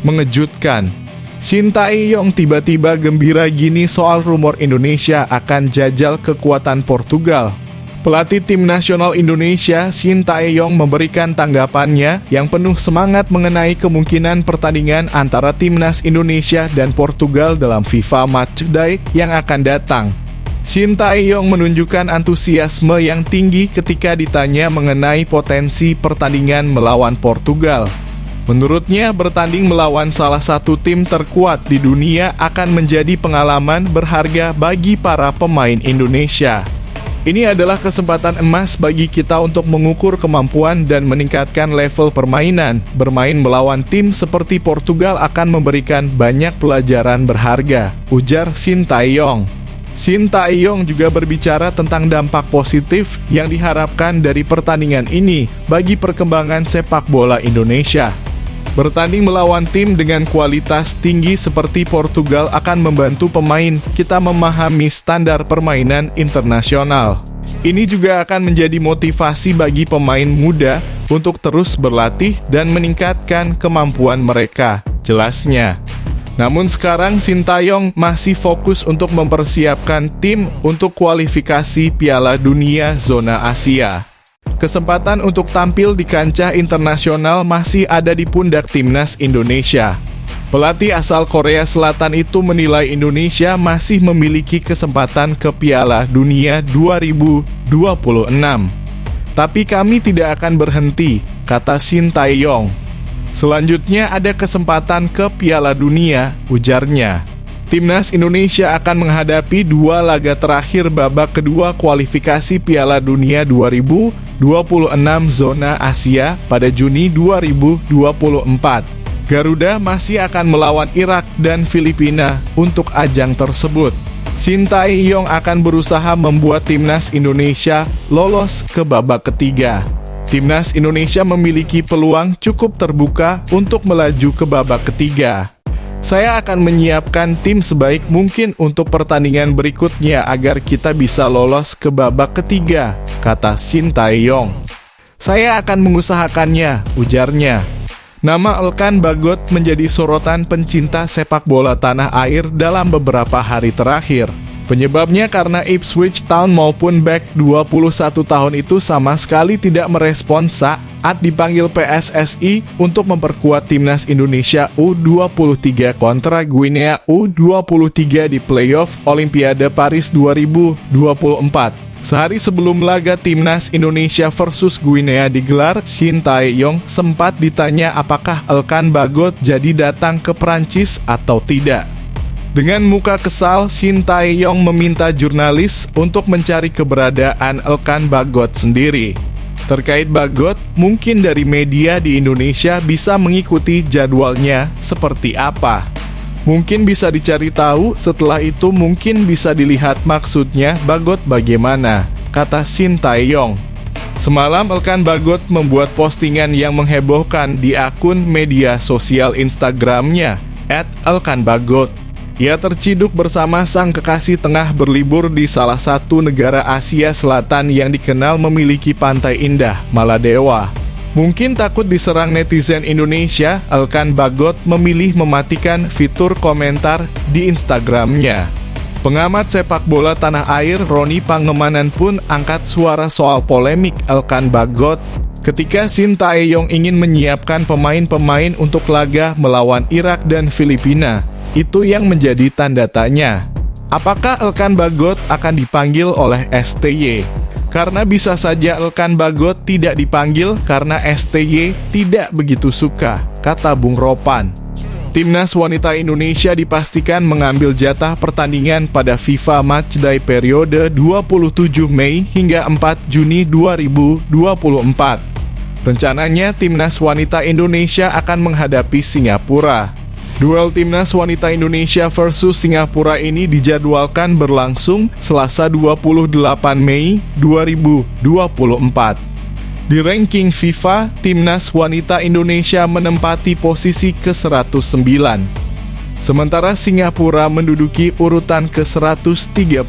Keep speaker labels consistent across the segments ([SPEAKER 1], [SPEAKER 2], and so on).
[SPEAKER 1] Mengejutkan. Shin Tae-yong tiba-tiba gembira gini soal rumor Indonesia akan jajal kekuatan Portugal. Pelatih tim nasional Indonesia, Shin Tae-yong memberikan tanggapannya yang penuh semangat mengenai kemungkinan pertandingan antara timnas Indonesia dan Portugal dalam FIFA Matchday yang akan datang. Shin Tae-yong menunjukkan antusiasme yang tinggi ketika ditanya mengenai potensi pertandingan melawan Portugal. Menurutnya, bertanding melawan salah satu tim terkuat di dunia akan menjadi pengalaman berharga bagi para pemain Indonesia. Ini adalah kesempatan emas bagi kita untuk mengukur kemampuan dan meningkatkan level permainan. Bermain melawan tim seperti Portugal akan memberikan banyak pelajaran berharga, ujar Shin Tae-yong. Shin Tae-yong juga berbicara tentang dampak positif yang diharapkan dari pertandingan ini bagi perkembangan sepak bola Indonesia. Bertanding melawan tim dengan kualitas tinggi seperti Portugal akan membantu pemain kita memahami standar permainan internasional. Ini juga akan menjadi motivasi bagi pemain muda untuk terus berlatih dan meningkatkan kemampuan mereka, jelasnya. Namun sekarang Shin Tae-yong masih fokus untuk mempersiapkan tim untuk kualifikasi Piala Dunia Zona Asia. Kesempatan untuk tampil di kancah internasional masih ada di pundak timnas Indonesia. Pelatih asal Korea Selatan itu menilai Indonesia masih memiliki kesempatan ke Piala Dunia 2026. Tapi kami tidak akan berhenti, kata Shin Tae-yong. Selanjutnya ada kesempatan ke Piala Dunia, ujarnya. Timnas Indonesia akan menghadapi 2 laga terakhir babak kedua kualifikasi Piala Dunia 2026 Zona Asia pada Juni 2024. Garuda masih akan melawan Irak dan Filipina untuk ajang tersebut. Shin Tae-yong akan berusaha membuat timnas Indonesia lolos ke babak ketiga. Timnas Indonesia memiliki peluang cukup terbuka untuk melaju ke babak ketiga. Saya akan menyiapkan tim sebaik mungkin untuk pertandingan berikutnya agar kita bisa lolos ke babak ketiga, kata Shin Tae-yong. Saya akan mengusahakannya, ujarnya. Nama Elkan Bagot menjadi sorotan pencinta sepak bola tanah air dalam beberapa hari terakhir. Penyebabnya karena Ipswich Town maupun Beck 21 tahun itu sama sekali tidak merespon saat dipanggil PSSI untuk memperkuat timnas Indonesia U23 kontra Guinea U23 di playoff Olimpiade Paris 2024. Sehari sebelum laga timnas Indonesia versus Guinea digelar, Shin Tae-yong sempat ditanya apakah Elkan Bagot jadi datang ke Prancis atau tidak. Dengan muka kesal, Shin Tae-yong meminta jurnalis untuk mencari keberadaan Elkan Bagot sendiri. Terkait Bagot, mungkin dari media di Indonesia bisa mengikuti jadwalnya seperti apa. Mungkin bisa dicari tahu, setelah itu mungkin bisa dilihat maksudnya Bagot bagaimana, kata Shin Tae-yong. Semalam Elkan Bagot membuat postingan yang menghebohkan di akun media sosial Instagramnya @elkanbagot. Ia terciduk bersama sang kekasih tengah berlibur di salah satu negara Asia Selatan yang dikenal memiliki pantai indah, Maladewa. Mungkin takut diserang netizen Indonesia, Elkan Bagot memilih mematikan fitur komentar di Instagramnya. Pengamat sepak bola tanah air Roni Pangemanan pun angkat suara soal polemik Elkan Bagot ketika Shin Tae-yong ingin menyiapkan pemain-pemain untuk laga melawan Irak dan Filipina. Itu yang menjadi tanda tanya. Apakah Elkan Bagot akan dipanggil oleh STY? Karena bisa saja Elkan Bagot tidak dipanggil karena STY tidak begitu suka, kata Bung Ropan. Timnas wanita Indonesia dipastikan mengambil jatah pertandingan pada FIFA Matchday periode 27 Mei hingga 4 Juni 2024. Rencananya timnas wanita Indonesia akan menghadapi Singapura. Duel timnas wanita Indonesia versus Singapura ini dijadwalkan berlangsung Selasa 28 Mei 2024. Di ranking FIFA, timnas wanita Indonesia menempati posisi ke-109. Sementara Singapura menduduki urutan ke-137.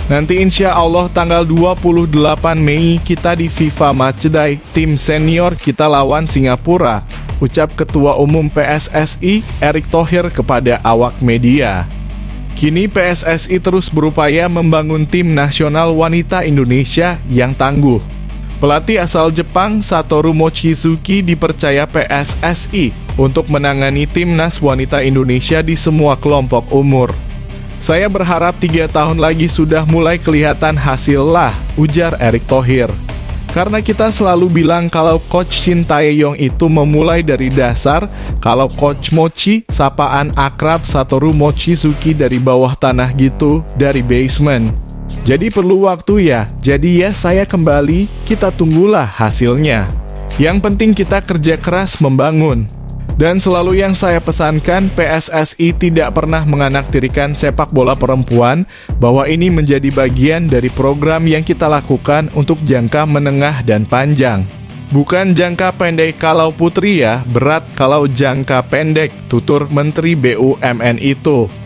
[SPEAKER 1] Nanti insya Allah tanggal 28 Mei kita di FIFA Matchday, tim senior kita lawan Singapura. ucap Ketua Umum PSSI Erick Thohir kepada awak media. Kini PSSI terus berupaya membangun tim nasional wanita Indonesia yang tangguh. Pelatih asal Jepang Satoru Mochizuki dipercaya PSSI untuk menangani timnas wanita Indonesia di semua kelompok umur. Saya berharap 3 tahun lagi sudah mulai kelihatan hasil lah, ujar Erick Thohir. Karena kita selalu bilang kalau Coach Shin Tae-yong itu memulai dari dasar, kalau Coach Mochi, sapaan akrab Satoru Mochizuki dari bawah tanah gitu, dari basement. Jadi perlu waktu ya, jadi ya saya kembali, kita tunggulah hasilnya. Yang penting kita kerja keras membangun. Dan selalu yang saya pesankan, PSSI tidak pernah menganaktirikan sepak bola perempuan, bahwa ini menjadi bagian dari program yang kita lakukan untuk jangka menengah dan panjang. Bukan jangka pendek kalau putri ya, berat kalau jangka pendek, tutur Menteri BUMN itu.